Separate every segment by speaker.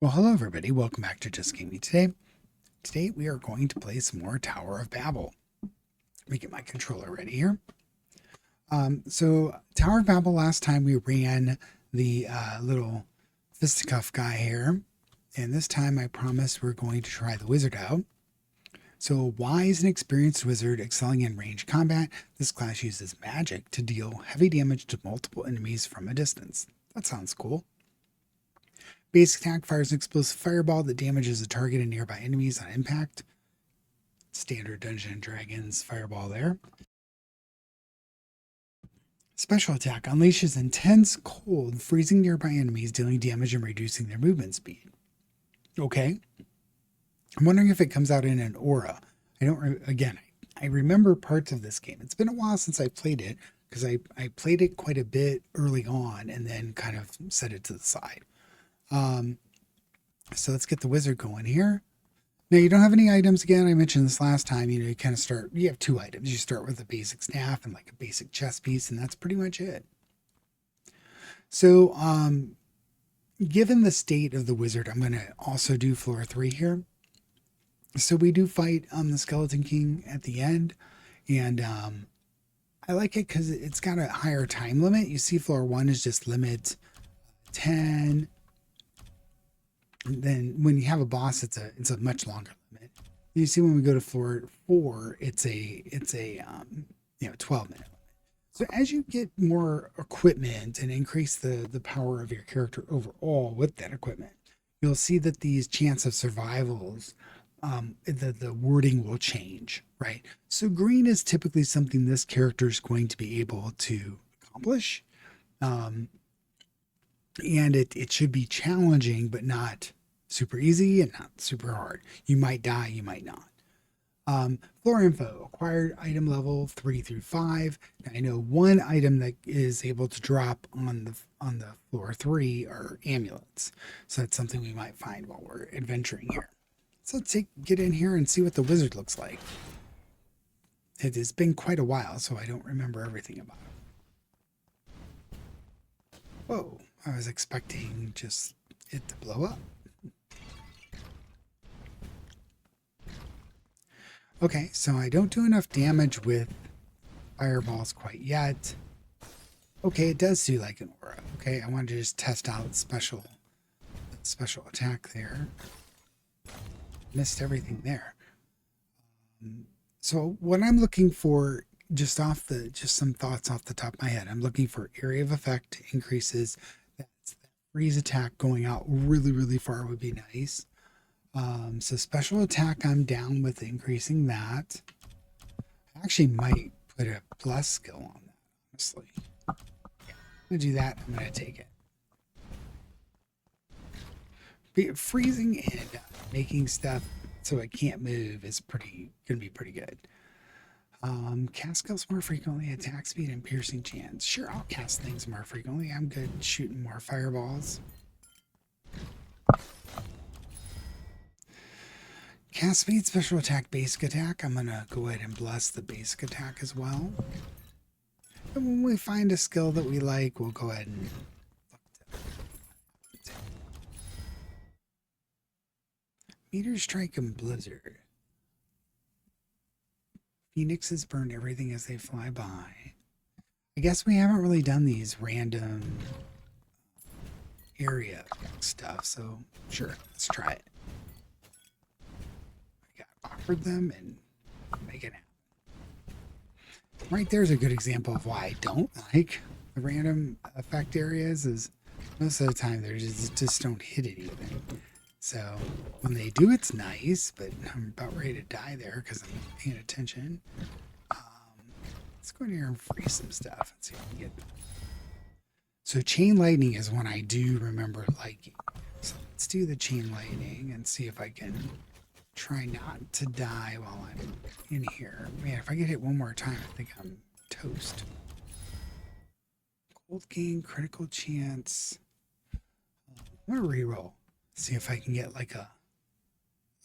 Speaker 1: Well, hello everybody. Welcome back to Just Gaming Today. Today we are going to play some more Tower of Babel. Let me get my controller ready here. So Tower of Babel, last time we ran the little fisticuff guy here. And this time I promise we're going to try the wizard out. So wise and experienced wizard excelling in range combat, this class uses magic to deal heavy damage to multiple enemies from a distance. That sounds cool. Basic attack fires an explosive fireball that damages a target and nearby enemies on impact. Standard Dungeons and Dragons fireball there. Special attack unleashes intense cold, freezing nearby enemies, dealing damage and reducing their movement speed. Okay. I'm wondering if it comes out in an aura. I remember parts of this game. It's been a while since I played it because I played it quite a bit early on and then kind of set it to the side. So let's get the wizard going here. Now you don't have any items again. I mentioned this last time, you kind of start, you have two items. You start with a basic staff and like a basic chest piece, and that's pretty much it. So, given the state of the wizard, I'm going to also do floor 3 here. So we do fight the Skeleton King at the end, and I like it because it's got a higher time limit. You see floor 1 is just limit 10. And then when you have a boss, it's a much longer limit. You see when we go to floor 4, it's a 12-minute limit. So as you get more equipment and increase the power of your character overall with that equipment, you'll see that these chance of survivals, the wording will change, right? So green is typically something this character is going to be able to accomplish. And it should be challenging, but not super easy and not super hard. You might die, you might not. Floor info, acquired item level 3 through 5. Now, I know one item that is able to drop on the floor 3 are amulets. So that's something we might find while we're adventuring here. So let's get in here and see what the wizard looks like. It has been quite a while, so I don't remember everything about it. Whoa, I was expecting just it to blow up. Okay, so I don't do enough damage with fireballs quite yet. Okay, it does do like an aura. Okay, I wanted to just test out special attack there. Missed everything there. So what I'm looking for, just some thoughts off the top of my head, I'm looking for area of effect increases. That freeze attack going out really, really far would be nice. So special attack, I'm down with increasing that. I actually might put a plus skill on that, honestly. Yeah, I'm gonna do that. I'm gonna take it. Freezing and making stuff so it can't move is gonna be pretty good. Cast skills more frequently, attack speed and piercing chance. Sure, I'll cast things more frequently. I'm good shooting more fireballs. Cast speed, special attack, basic attack. I'm gonna go ahead and bless the basic attack as well. And when we find a skill that we like, we'll go ahead and Meteor Strike and Blizzard. Phoenixes burn everything as they fly by. I guess we haven't really done these random area stuff, so sure, let's try it. I got offered them and make it happen. Right there's a good example of why I don't like the random effect areas, is most of the time they just don't hit anything. So when they do, it's nice, but I'm about ready to die there because I'm paying attention. Let's go in here and freeze some stuff and see if we can get. So chain lightning is one I do remember liking. So let's do the chain lightning and see if I can try not to die while I'm in here. Man, if I get hit one more time, I think I'm toast. Cold gain, critical chance. I'm gonna reroll. See if I can get like a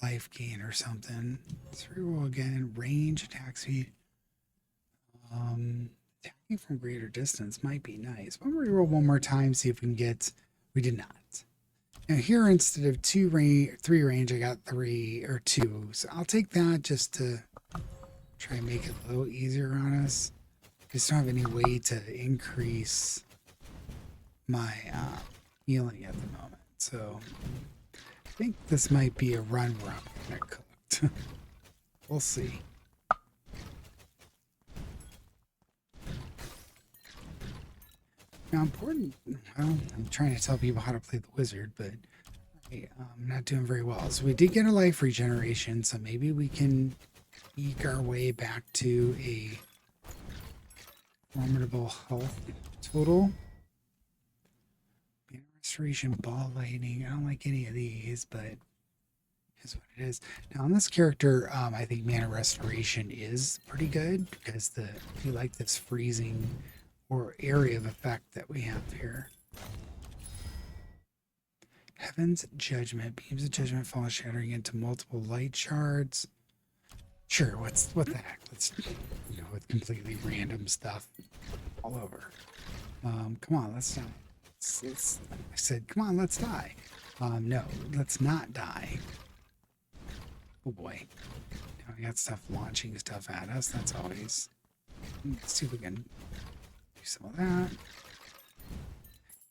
Speaker 1: life gain or something. Let's reroll again. Range, attack speed. Attacking from greater distance might be nice. But I'm gonna reroll one more time, see if we can get. We did not. Now here, instead of 3 range, I got 3 or 2. So I'll take that just to try and make it a little easier on us. Just don't have any way to increase my healing at the moment. So I think this might be a run where I'm gonna cooked. We'll see. Now, important. Well, I'm trying to tell people how to play the wizard, but I'm not doing very well. So we did get a life regeneration, so maybe we can eke our way back to a formidable health total. Mana restoration, ball lightning. I don't like any of these, but is what it is. Now on this character, I think mana restoration is pretty good because if you like this freezing or area of effect that we have here. Heaven's Judgment. Beams of judgment fall shattering into multiple light shards. Sure, what the heck? Let's, with completely random stuff all over. Come on, let's die. I said, come on, let's die. No, let's not die. Oh boy. Now we got stuff launching stuff at us. That's always... Let's see if we can do some of that.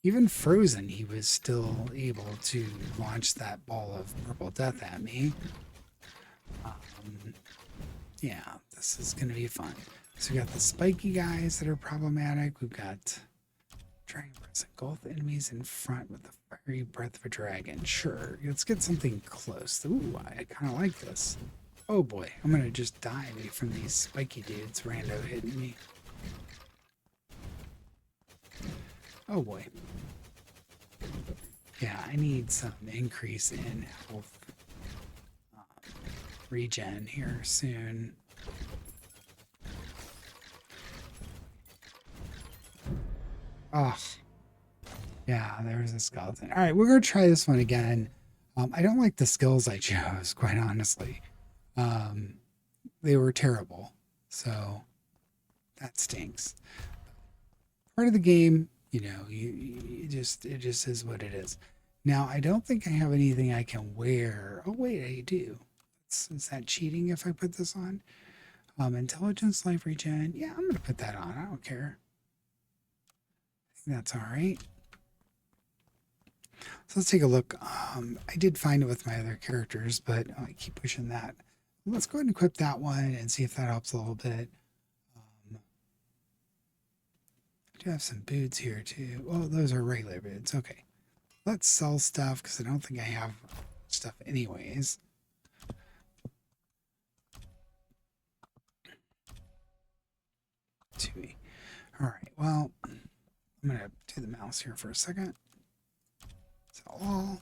Speaker 1: Even frozen, he was still able to launch that ball of purple death at me. Yeah, this is going to be fun. So we got the spiky guys that are problematic. We've got dragon breath, engulf enemies in front with the fiery breath of a dragon. Sure, let's get something close. Ooh, I kind of like this. Oh boy, I'm going to just die from these spiky dudes rando hitting me. Oh boy. Yeah, I need some increase in health regen here soon. Oh, yeah, there's a skeleton. All right, we're going to try this one again. I don't like the skills I chose, quite honestly. They were terrible, so that stinks. Part of the game, it just is what it is. Now, I don't think I have anything I can wear. Oh, wait, I do. Is that cheating if I put this on? Intelligence, life regen. Yeah, I'm going to put that on. I don't care. I think that's all right. So let's take a look. I did find it with my other characters, but I keep pushing that. Let's go ahead and equip that one and see if that helps a little bit. I do have some boots here too. Oh, those are regular boots. Okay. Let's sell stuff because I don't think I have stuff anyways. All right. Well, I'm going to do the mouse here for a second. Sell all.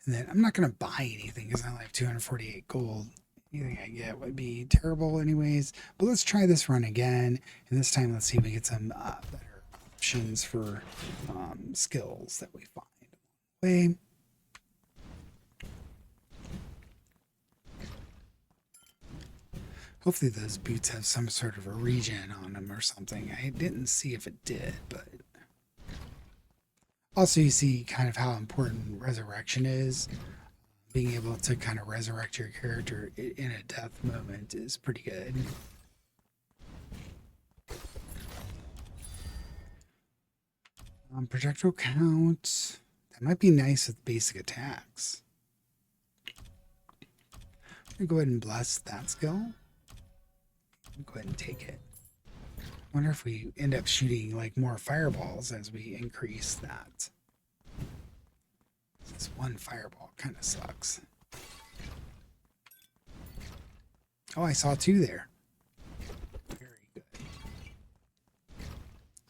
Speaker 1: And then I'm not going to buy anything because I only have 248 gold. Anything I get would be terrible anyways. But let's try this run again. And this time, let's see if we get some better options for skills that we find along the way. Hopefully those boots have some sort of a regen on them or something. I didn't see if it did, but... Also, you see kind of how important resurrection is. Being able to kind of resurrect your character in a death moment is pretty good. Projectile count. That might be nice with basic attacks. I'm going to go ahead and bless that skill. Go ahead and take it. Wonder if we end up shooting like more fireballs as we increase that. This one fireball kind of sucks. Oh, I saw 2 there. Very good.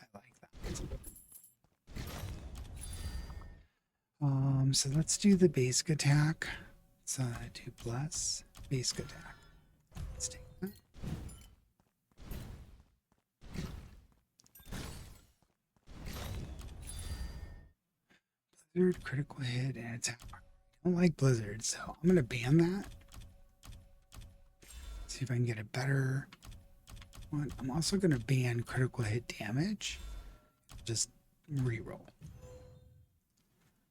Speaker 1: I like that. So let's do the basic attack. Let's do bless basic attack. Let's take that. Blizzard, critical hit, and attack. I don't like Blizzard, so I'm going to ban that. See if I can get a better one. I'm also going to ban critical hit damage. Just reroll.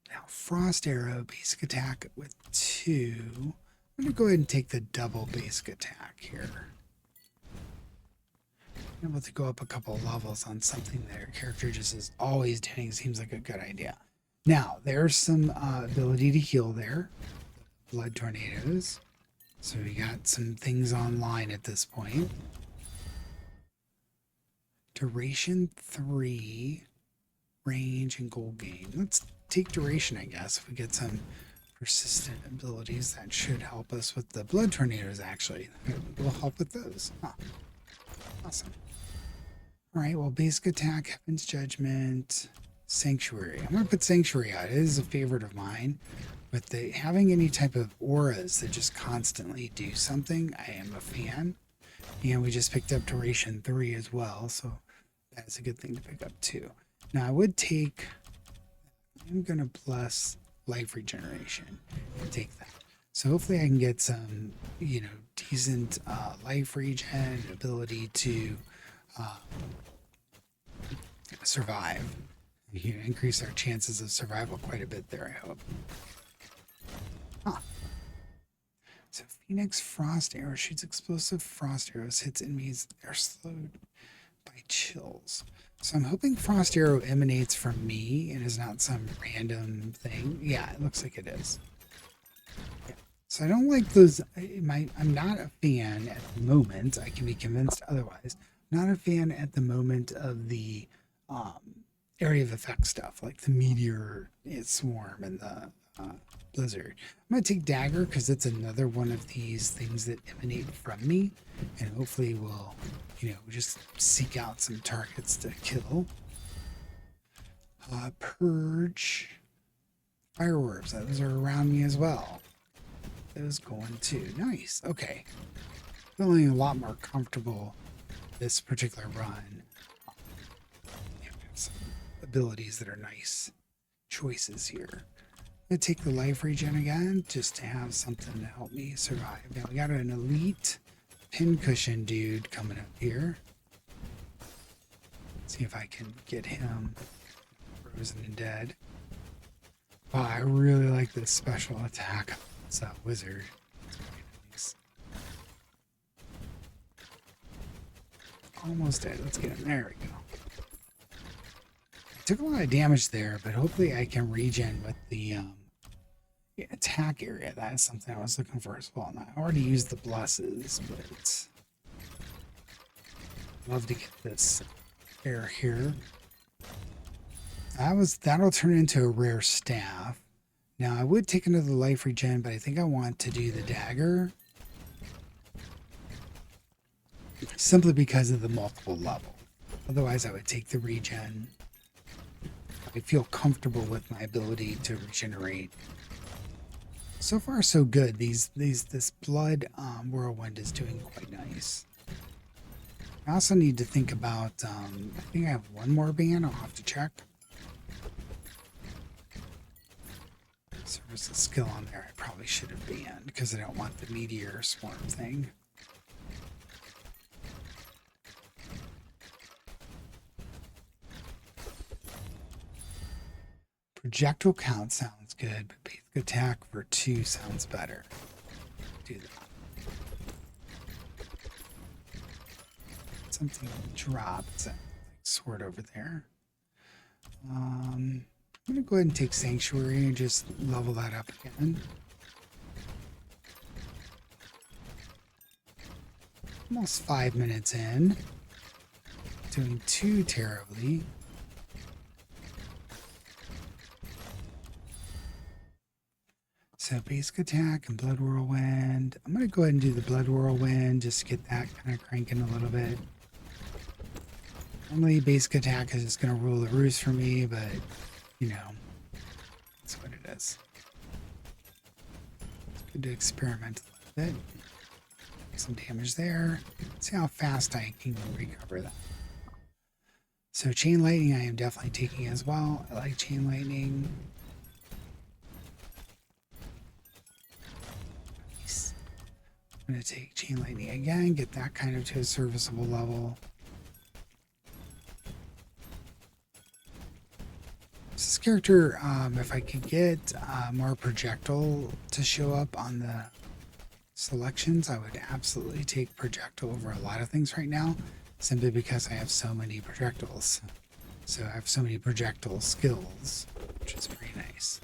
Speaker 1: Now, Frost Arrow, basic attack with 2. I'm going to go ahead and take the double basic attack here. I'm able to go up a couple levels on something that your character just is always doing. Seems like a good idea. Now, there's some ability to heal there. Blood tornadoes. So we got some things online at this point. Duration 3, range, and gold gain. Let's take duration, I guess. If we get some persistent abilities, that should help us with the blood tornadoes, actually. It will help with those. Huh. Awesome. All right, well, basic attack, Heaven's Judgment, Sanctuary. I'm going to put Sanctuary out. It is a favorite of mine. With having any type of auras that just constantly do something, I am a fan. And we just picked up duration 3 as well, so that's a good thing to pick up too. Now I would take, I'm going to bless life regeneration and take that. So hopefully I can get some, decent life regen, ability to survive. Increase our chances of survival quite a bit there, I hope. Huh. So Phoenix Frost Arrow shoots explosive frost arrows, hits enemies that are slowed by chills. So I'm hoping Frost Arrow emanates from me and is not some random thing. Yeah, it looks like it is. Yeah. So I don't like those. I'm not a fan at the moment. I can be convinced otherwise. Not a fan at the moment of the area of effect stuff, like the meteor swarm and the blizzard. I'm going to take dagger because it's another one of these things that emanate from me, and hopefully we'll, just seek out some targets to kill. Purge. Fire orbs, those are around me as well. Those going too. Nice. Okay. Feeling a lot more comfortable this particular run. Some abilities that are nice choices here. I'm going to take the life regen again just to have something to help me survive. Now we got an elite pincushion dude coming up here. See if I can get him frozen and dead. Wow, I really like this special attack. It's that wizard. It's quite nice. Almost dead. Let's get him. There we go. Took a lot of damage there, but hopefully I can regen with the attack area. That is something I was looking for as well. And I already used the blesses, but I'd love to get this air here. That'll turn into a rare staff. Now I would take another life regen, but I think I want to do the dagger. Simply because of the multiple level. Otherwise I would take the regen. I feel comfortable with my ability to regenerate. So far, so good. This blood whirlwind is doing quite nice. I also need to think about. I think I have one more ban. I'll have to check. So there's a skill on there I probably should have banned because I don't want the meteor swarm thing. Projectile count sounds good, but basic attack for 2 sounds better. Do that. Something dropped. Like sword over there. I'm going to go ahead and take Sanctuary and just level that up again. Almost 5 minutes in. Doing too terribly. So basic attack and blood whirlwind. I'm going to go ahead and do the blood whirlwind just to get that kind of cranking a little bit. Normally basic attack is just going to rule the roost for me, but that's what it is. It's good to experiment a little bit. Some damage there. See how fast I can recover that. So chain lightning I am definitely taking as well. I like chain lightning. I'm going to take chain lightning again, get that kind of to a serviceable level. This is character, if I could get more projectile to show up on the selections, I would absolutely take projectile over a lot of things right now, simply because I have so many projectiles. So I have so many projectile skills, which is pretty nice.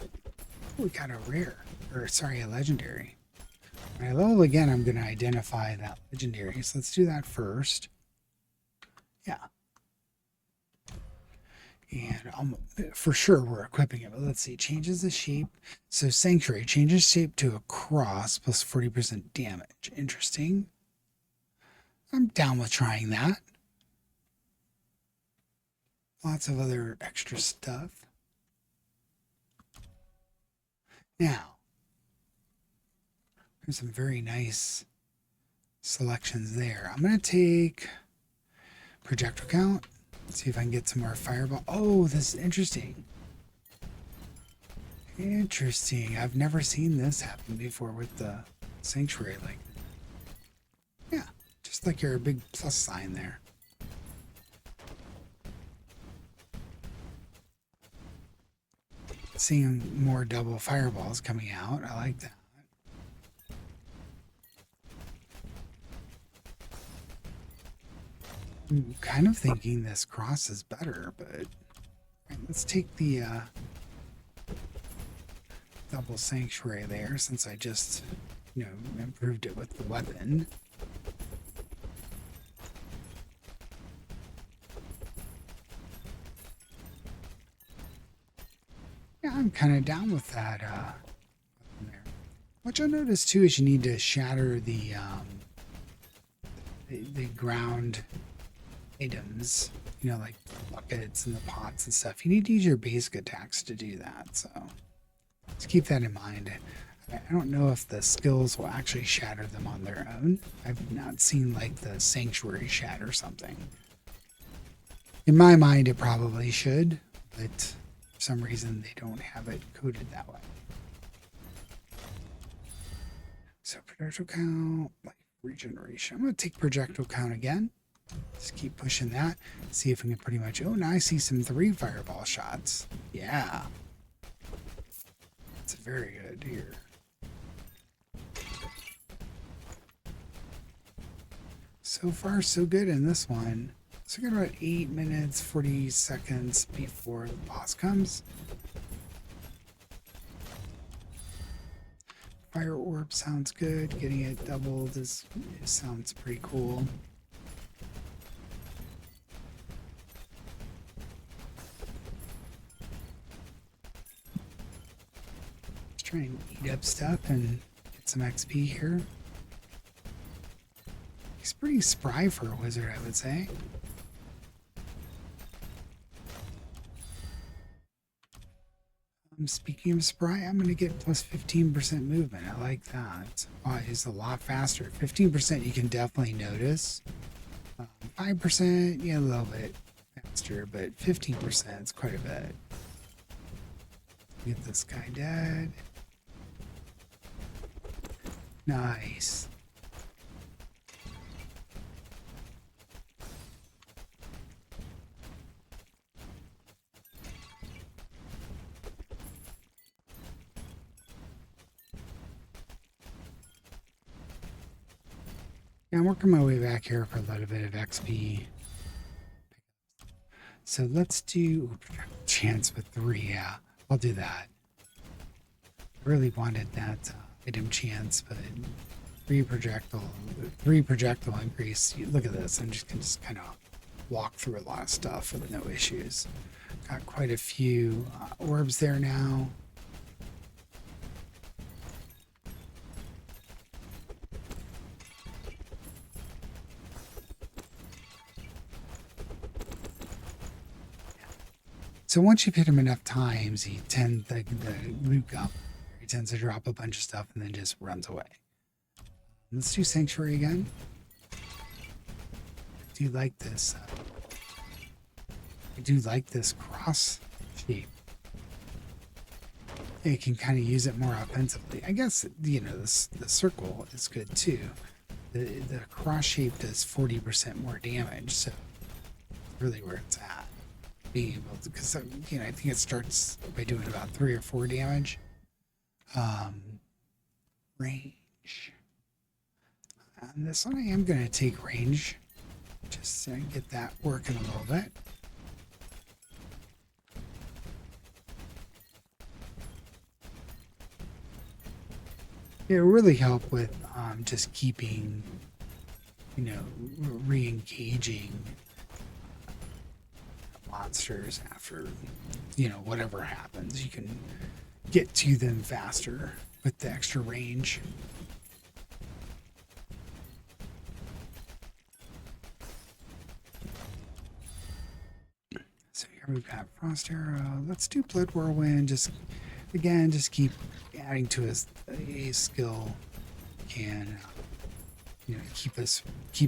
Speaker 1: Oh, we got a rare, or sorry, a legendary. When I level again, I'm going to identify that legendary. So let's do that first. Yeah. And for sure we're equipping it, but let's see. Changes the shape. So Sanctuary changes shape to a cross plus 40% damage. Interesting. I'm down with trying that. Lots of other extra stuff. Now, there's some very nice selections there. I'm going to take projectile count. Let's see if I can get some more fireball. Oh, this is interesting. Interesting. I've never seen this happen before with the sanctuary. Like, yeah, just like your big plus sign there. Seeing more double fireballs coming out. I like that. I'm kind of thinking this cross is better, but right, let's take the double sanctuary there, since I just, improved it with the weapon. Yeah, I'm kind of down with that there. What you'll notice too is you need to shatter the ground items, like the buckets and the pots and stuff. You need to use your basic attacks to do that, so let's keep that in mind. I don't know if the skills will actually shatter them on their own. I've not seen like the sanctuary shatter something. In my mind it probably should, but for some reason they don't have it coded that way. So projectile count, life regeneration. I'm going to take projectile count again. Just keep pushing that. See if we can pretty much... Oh, now I see some 3 fireball shots. Yeah. That's very good here. So far, so good in this one. So we got about 8 minutes, 40 seconds before the boss comes. Fire orb sounds good. Getting it doubled sounds pretty cool. Try and eat up stuff and get some XP here. He's pretty spry for a wizard, I would say. Speaking of spry, I'm going to get plus 15% movement. I like that. Oh, he's a lot faster. 15% you can definitely notice. 5%, yeah, a little bit faster, but 15% is quite a bit. Get this guy dead. Nice. Yeah, I'm working my way back here for a little bit of XP. So let's do chance with 3. Yeah, I'll do that. I really wanted that item chance, but 3 projectile increase. Look at this. I'm just gonna kind of walk through a lot of stuff with no issues. Got quite a few orbs there now. So once you've hit him enough times, the loot gum, he tends to drop a bunch of stuff and then just runs away. Let's do Sanctuary again. I do like this. I do like this cross shape. You can kind of use it more offensively. I guess, the circle is good too. The cross shape does 40% more damage, so really where it's at. being able to, because you know, I think it starts by doing about 3 or 4 damage. Range. On this one, I am going to take range, just to get that working a little bit. It will really help with just keeping, you know, re-engaging monsters after, you know, whatever happens. You can get to them faster with the extra range. So here we've got Frost Arrow. Let's do Blood Whirlwind. Just again, just keep adding to a skill can, you know, keep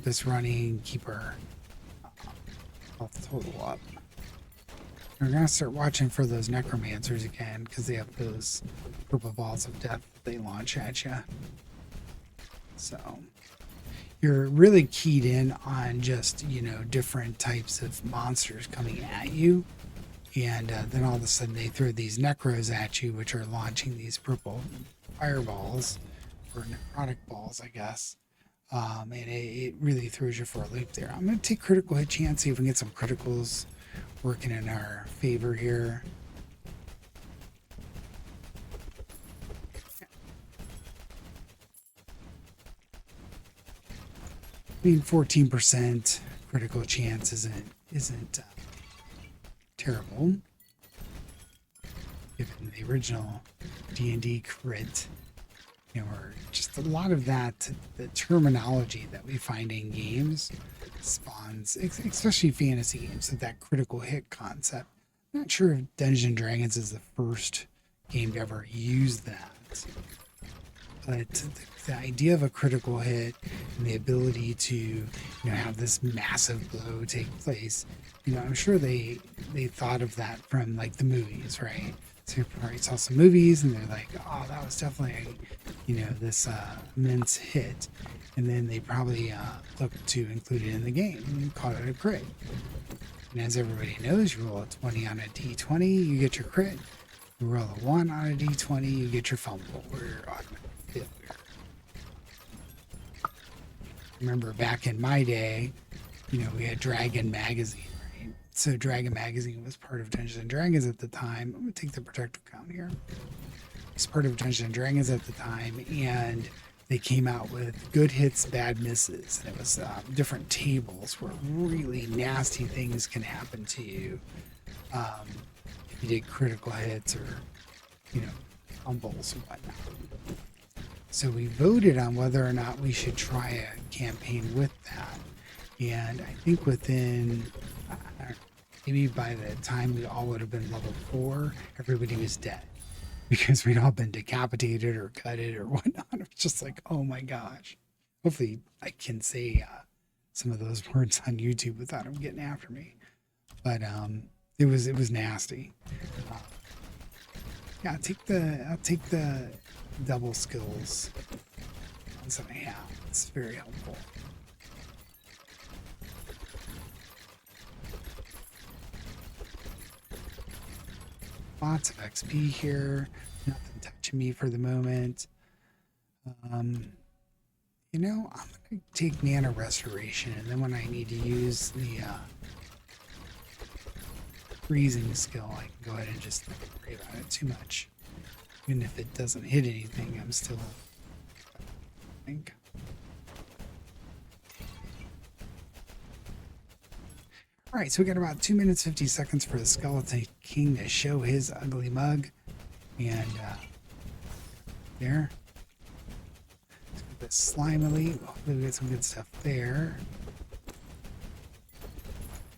Speaker 1: us running, keep our health total up. We're gonna start watching for those necromancers again, because they have those purple balls of death that they launch at you. So you're really keyed in on just, you know, different types of monsters coming at you, and then all of a sudden they throw these necros at you, which are launching these purple fireballs or necrotic balls, I guess. And it really throws you for a loop there. I'm going to take critical hit chance, see if we can get some criticals working in our favor here. I mean, 14% critical chance isn't terrible, given the original D&D crit. You know, or just a lot of that, the terminology that we find in games spawns, especially fantasy games, that critical hit concept. I'm not sure if Dungeons and Dragons is the first game to ever use that, but the idea of a critical hit and the ability to, you know, have this massive blow take place, you know, I'm sure they thought of that from like the movies, right? So you probably saw some movies and they're like, oh, that was definitely, you know, this immense hit. And then they probably looked to include it in the game and called it a crit. And as everybody knows, you roll a 20 on a d20, you get your crit. You roll a 1 on a d20, you get your fumble or your automatic failure. Remember back in my day, you know, we had Dragon Magazine. So Dragon Magazine was part of Dungeons and Dragons at the time. I'm gonna take the protective count here. It's part of Dungeons and Dragons at the time, and they came out with good hits, bad misses. And it was different tables where really nasty things can happen to you if you did critical hits or, you know, fumbles and whatnot. So we voted on whether or not we should try a campaign with that. And I think within, maybe by the time we all would have been level 4, everybody was dead. Because we'd all been decapitated or gutted or whatnot. It was just like, oh my gosh. Hopefully I can say some of those words on YouTube without them getting after me. But it was nasty. Yeah, I'll take the double skills ones that I have. It's very helpful. Lots of XP here. Nothing touching me for the moment. You know, I'm going to take Mana Restoration, and then when I need to use the freezing skill, I can go ahead and just not worry about it too much. Even if it doesn't hit anything, I'm still, I think. All right, so we got about 2 minutes 50 seconds for the Skeleton King to show his ugly mug, and there. Let's get this slime elite. Hopefully we get some good stuff there.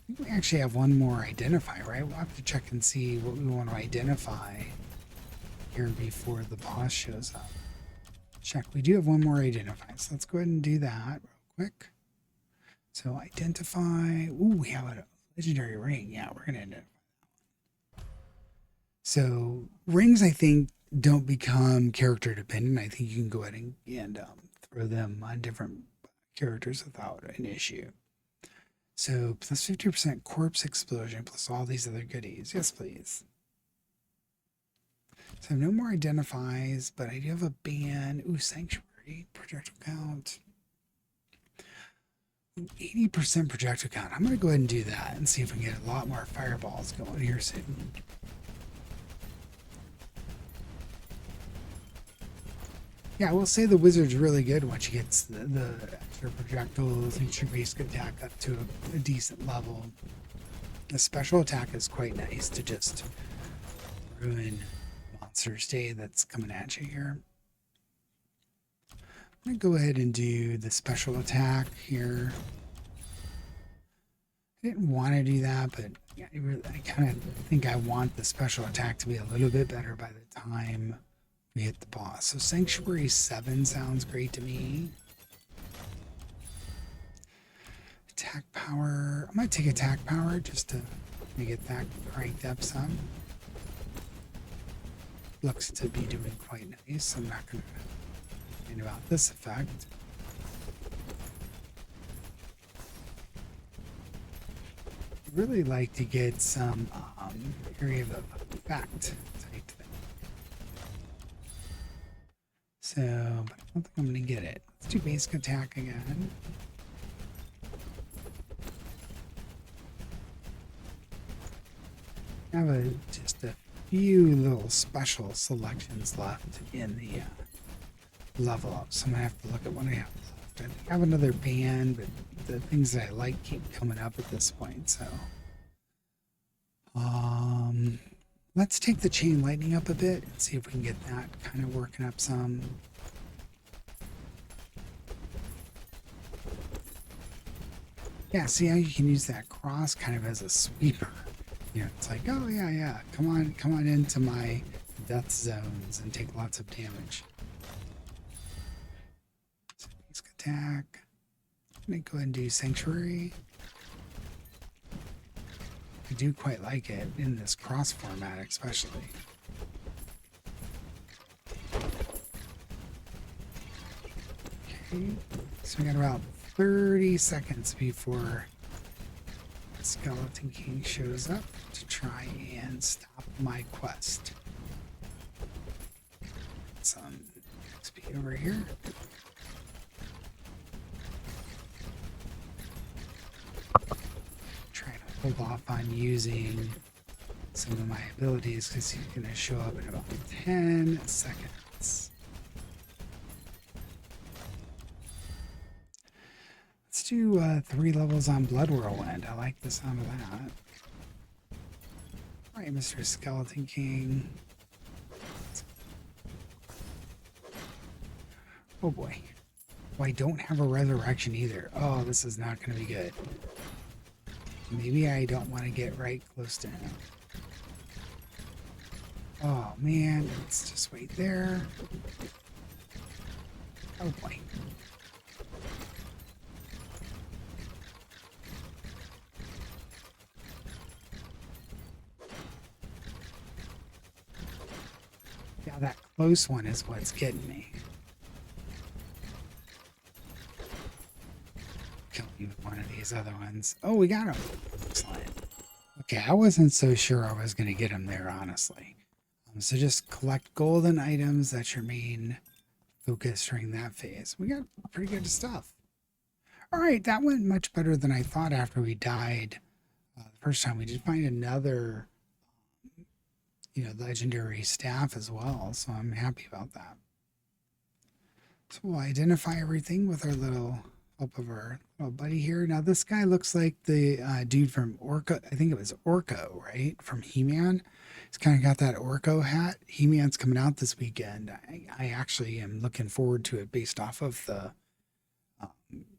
Speaker 1: I think we actually have one more identify, right? We'll have to check and see what we want to identify here before the boss shows up. Check. We do have one more identify, so let's go ahead and do that real quick. So identify. Ooh, we have a legendary ring. Yeah, we're gonna identify that one. So rings, I think, don't become character dependent. I think you can go ahead and throw them on different characters without an issue. So plus 50% corpse explosion plus all these other goodies. Yes, please. So I have no more identifies, but I do have a ban. Ooh, sanctuary, projectile count. 80% projectile count. I'm going to go ahead and do that and see if we can get a lot more fireballs going here soon. Yeah, I will say the wizard's really good once she gets the extra projectiles and your basic attack up to a decent level. The special attack is quite nice to just ruin monster's day that's coming at you here. I'm going to go ahead and do the special attack here. I didn't want to do that, but yeah, I kind of think I want the special attack to be a little bit better by the time we hit the boss. So Sanctuary 7 sounds great to me. Attack power. I'm going to take attack power just to get that cranked up some. Looks to be doing quite nice. I'm not going to complain about this effect. I'd really like to get some area of effect type thing. So, but I don't think I'm going to get it. Let's do basic attack again. I have just a few little special selections left in the level up, so I'm going to have to look at what I have left. I have another band, but the things that I like keep coming up at this point, so. Let's take the chain lightning up a bit and see if we can get that kind of working up some. Yeah, see how you can use that cross kind of as a sweeper. You know, it's like, oh yeah, come on into my death zones and take lots of damage. So basic attack. I'm gonna go ahead and do sanctuary. I do quite like it in this cross format, especially. Okay, so we got about 30 seconds before the Skeleton King shows up to try and stop my quest. Some XP over here. Hold off on using some of my abilities because he's going to show up in about 10 seconds. Let's do 3 levels on Blood Whirlwind. I like the sound of that. All right, Mr. Skeleton King. Oh boy. Oh, I don't have a resurrection either. Oh, this is not going to be good. Maybe I don't want to get right close to him. Oh man, let's just wait there. Oh boy. Yeah, that close one is what's getting me. Kill you with one of these other ones. Oh, we got him. Excellent. Okay, I wasn't so sure I was going to get him there, honestly. So just collect golden items. That's your main focus during that phase. We got pretty good stuff. All right, that went much better than I thought after we died the first time. We did find another, legendary staff as well. So I'm happy about that. So we'll identify everything with our little help of our little buddy here. Now this guy looks like the dude from Orca. I think it was Orko, right? From He-Man. He's kind of got that Orko hat. He-Man's coming out this weekend. I actually am looking forward to it based off of the,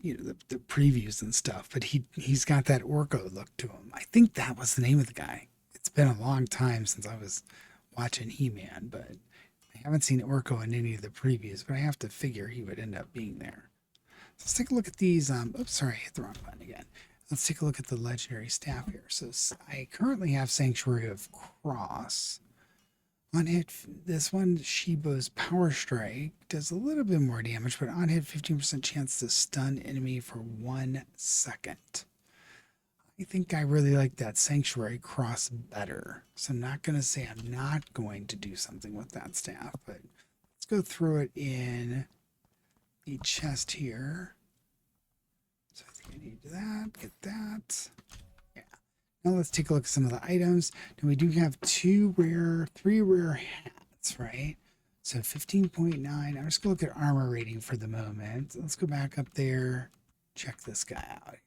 Speaker 1: the previews and stuff. But he's got that Orko look to him. I think that was the name of the guy. It's been a long time since I was watching He-Man, but I haven't seen Orko in any of the previews. But I have to figure he would end up being there. Let's take a look at these. Oops, sorry, I hit the wrong button again. Let's take a look at the legendary staff here. So I currently have Sanctuary of Cross. On hit, this one, Shibo's Power Strike does a little bit more damage, but on hit, 15% chance to stun enemy for 1 second. I think I really like that sanctuary cross better. So I'm not going to say I'm not going to do something with that staff, but let's go through it in the chest here. So I think I need that, get that. Yeah. Now let's take a look at some of the items. Now we do have three rare hats, right? So 15.9. I'm just going to look at armor rating for the moment. Let's go back up there, check this guy out.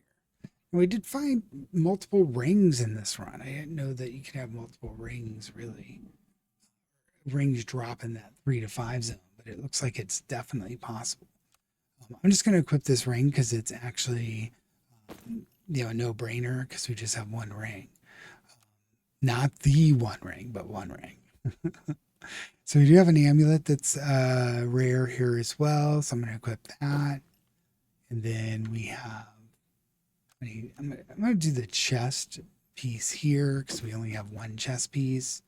Speaker 1: We did find multiple rings in this run. I didn't know that you could have multiple rings, really. Rings drop in that 3 to 5 zone, but it looks like it's definitely possible. I'm just going to equip this ring because it's actually, a no-brainer because we just have one ring. Not the one ring, but one ring. So we do have an amulet that's rare here as well, so I'm going to equip that. And then we have I'm going to do the chest piece here because we only have one chest piece.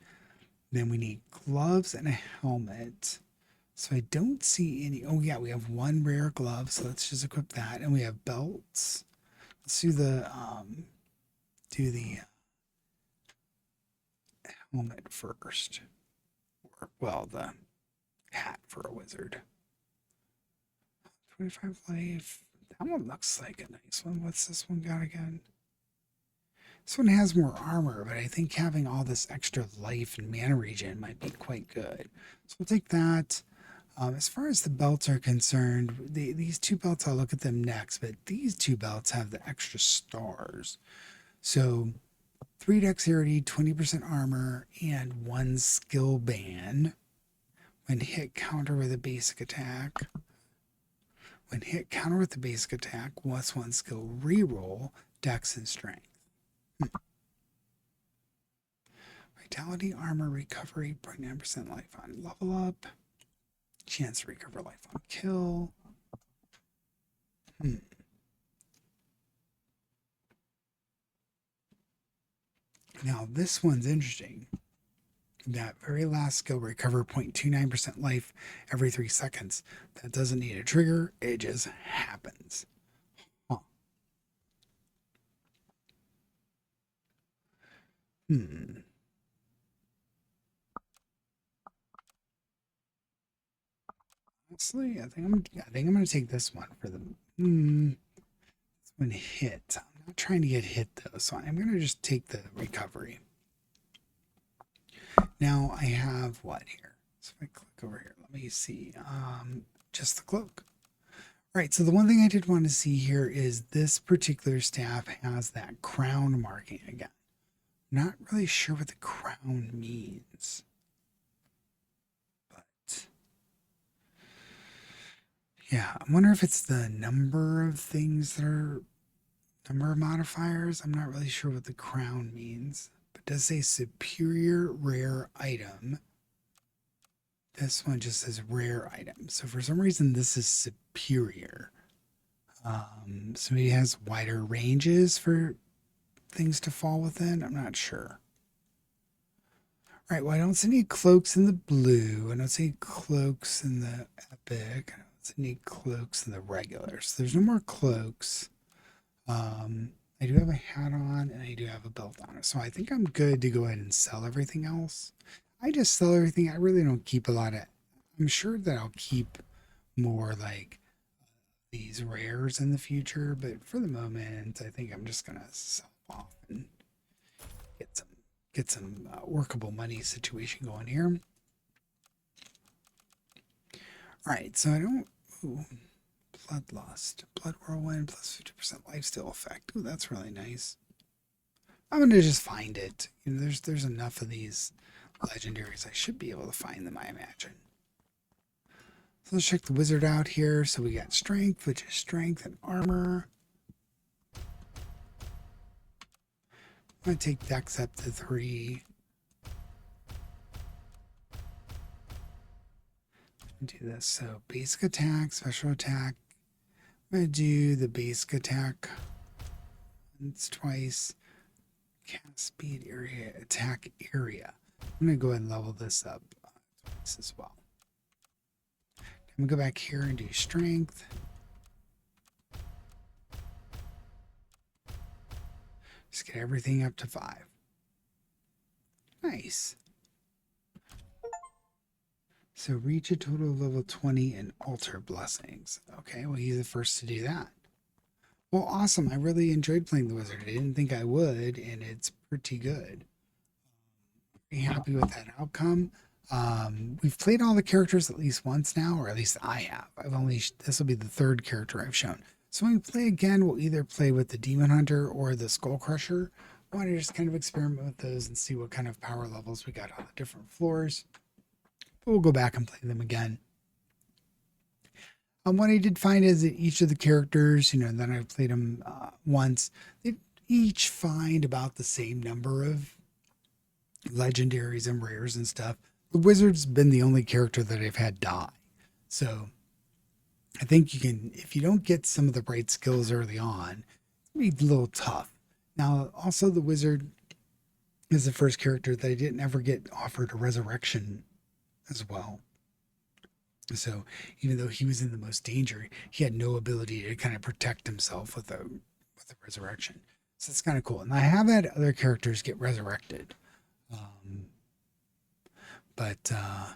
Speaker 1: Then we need gloves and a helmet. So I don't see any. Oh yeah, we have one rare glove, so let's just equip that. And we have belts. Let's do the helmet first. Or well, the hat for a wizard. 25 life. That one looks like a nice one. What's this one got again? This one has more armor, but I think having all this extra life and mana regen might be quite good. So we'll take that. As far as the belts are concerned, these two belts, I'll look at them next, but these two belts have the extra stars. So 3 dexterity, 20% armor, and 1 skill ban. When hit, counter with a basic attack. When hit, counter with the basic attack, plus 1 skill reroll, dex and strength. Vitality, armor, recovery, 0.9% life on level up. Chance to recover life on kill. Now this one's interesting. That very last skill, recover 0.29% life every 3 seconds. That doesn't need a trigger, it just happens. Huh. Honestly, I think I'm gonna take this one for the this one hit. I'm not trying to get hit though, so I'm gonna just take the recovery. Now I have what here? So if I click over here, let me see. Just the cloak. All right, so the one thing I did want to see here is this particular staff has that crown marking again. Not really sure what the crown means. But yeah, I wonder if it's the number of things that are number of modifiers. I'm not really sure what the crown means. But it does say superior rare item. This one just says rare item. So for some reason this is superior. So maybe it has wider ranges for things to fall within. I'm not sure. All right, well, I don't see any cloaks in the blue. I don't see cloaks in the epic. I don't see any cloaks in the regular. So there's no more cloaks. I do have a hat on and I do have a belt on. So I think I'm good to go ahead and sell everything else. I just sell everything. I really don't keep a lot of. I'm sure that I'll keep more like these rares in the future, but for the moment, I think I'm just gonna sell off and get some workable money situation going here. All right, so I don't. Ooh, bloodlust, blood whirlwind plus 50% lifesteal effect. Ooh, that's really nice. I'm gonna just find it. You know, there's enough of these legendaries. I should be able to find them, I imagine. So let's check the wizard out here. So we got strength, which is strength and armor. I'm going to take dex up to 3. Do this. So basic attack, special attack. I'm going to do the basic attack once, twice. Cast speed area, attack area. I'm going to go ahead and level this up twice as well. I'm going to go back here and do strength. Just get everything up to 5. Nice. So reach a total of level 20 and altar blessings. Okay, well, he's the first to do that. Well, awesome. I really enjoyed playing the wizard. I didn't think I would, and it's pretty good. Pretty happy with that outcome. We've played all the characters at least once now, or at least I have. This will be the 3rd character I've shown. So when we play again, we'll either play with the Demon Hunter or the Skull Crusher. I want to just kind of experiment with those and see what kind of power levels we got on the different floors. But we'll go back and play them again. What I did find is that each of the characters, then I've played them once, they each find about the same number of legendaries and rares and stuff. The wizard's been the only character that I've had die. So I think you can, if you don't get some of the right skills early on, it's a little tough. Now, also the wizard is the first character that I didn't ever get offered a resurrection as well. So even though he was in the most danger, he had no ability to kind of protect himself with a resurrection. So it's kind of cool. And I have had other characters get resurrected. But I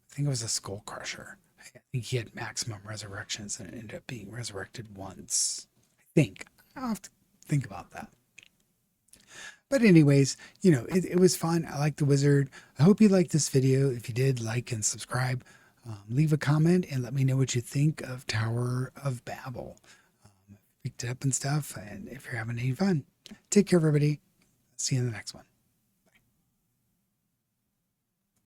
Speaker 1: think it was a Skull Crusher. I think he had maximum resurrections and it ended up being resurrected once. I think. I'll have to think about that. But anyways, it was fun. I like the wizard. I hope you liked this video. If you did, like and subscribe. Leave a comment and let me know what you think of Tower of Babel. Picked it up and stuff, and if you're having any fun. Take care, everybody. See you in the next one.